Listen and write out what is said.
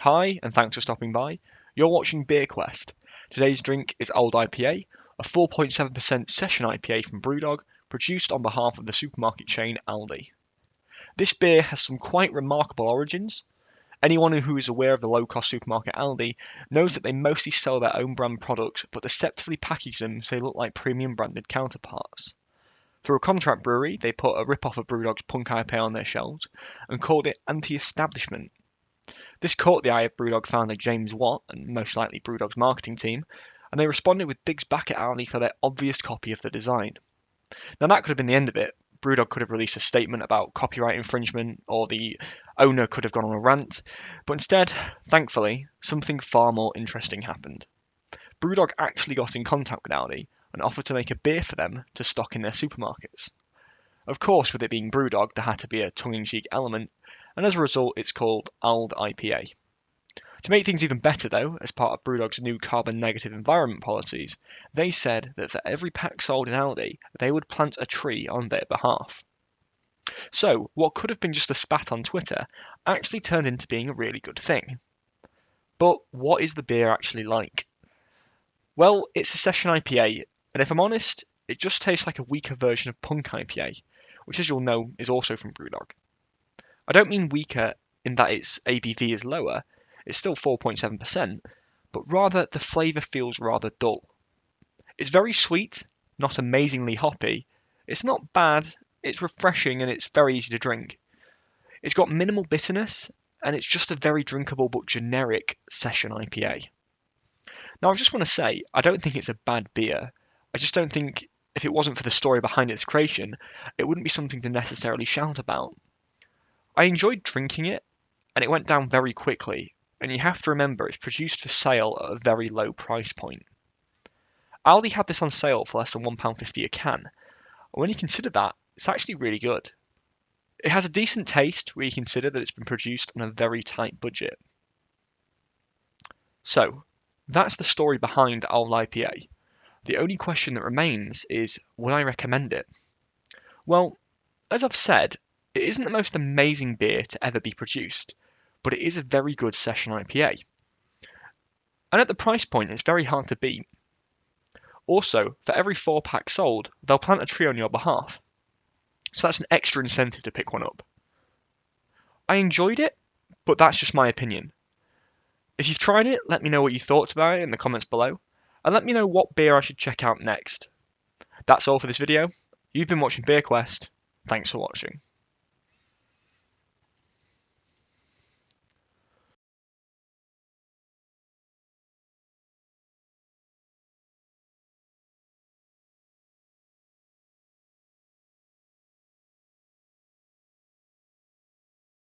Hi, and thanks for stopping by. You're watching Beer Quest. Today's drink is Ald IPA, a 4.7% Session IPA from Brewdog, produced on behalf of the supermarket chain Aldi. This beer has some quite remarkable origins. Anyone who is aware of the low-cost supermarket Aldi knows that they mostly sell their own brand products but deceptively package them so they look like premium branded counterparts. Through a contract brewery, they put a rip-off of Brewdog's Punk IPA on their shelves and called it anti-establishment. This caught the eye of Brewdog founder James Watt and most likely Brewdog's marketing team, and they responded with digs back at Aldi for their obvious copy of the design. Now that could have been the end of it. Brewdog could have released a statement about copyright infringement, or the owner could have gone on a rant, but instead, thankfully, something far more interesting happened. Brewdog actually got in contact with Aldi and offered to make a beer for them to stock in their supermarkets. Of course, with it being Brewdog, there had to be a tongue-in-cheek element, and as a result it's called Ald IPA. To make things even better though, as part of Brewdog's new carbon negative environment policies, they said that for every pack sold in Aldi, they would plant a tree on their behalf. So, what could have been just a spat on Twitter actually turned into being a really good thing. But what is the beer actually like? Well, it's a Session IPA, and if I'm honest, it just tastes like a weaker version of Punk IPA, which as you'll know is also from Brewdog. I don't mean weaker in that its ABV is lower, it's still 4.7%, but rather the flavour feels rather dull. It's very sweet, not amazingly hoppy, it's not bad, it's refreshing and it's very easy to drink. It's got minimal bitterness, and it's just a very drinkable but generic Session IPA. Now I just want to say, I don't think it's a bad beer, I just don't think if it wasn't for the story behind its creation, it wouldn't be something to necessarily shout about. I enjoyed drinking it, and it went down very quickly, and you have to remember it's produced for sale at a very low price point. Aldi had this on sale for less than £1.50 a can, and when you consider that, it's actually really good. It has a decent taste when you consider that it's been produced on a very tight budget. So, that's the story behind Ald IPA. The only question that remains is, would I recommend it? Well, as I've said, it isn't the most amazing beer to ever be produced, but it is a very good Session IPA. And at the price point, it's very hard to beat. Also, for every 4-pack sold, they'll plant a tree on your behalf. So that's an extra incentive to pick one up. I enjoyed it, but that's just my opinion. If you've tried it, let me know what you thought about it in the comments below, and let me know what beer I should check out next. That's all for this video. You've been watching Beer Quest. Thanks for watching.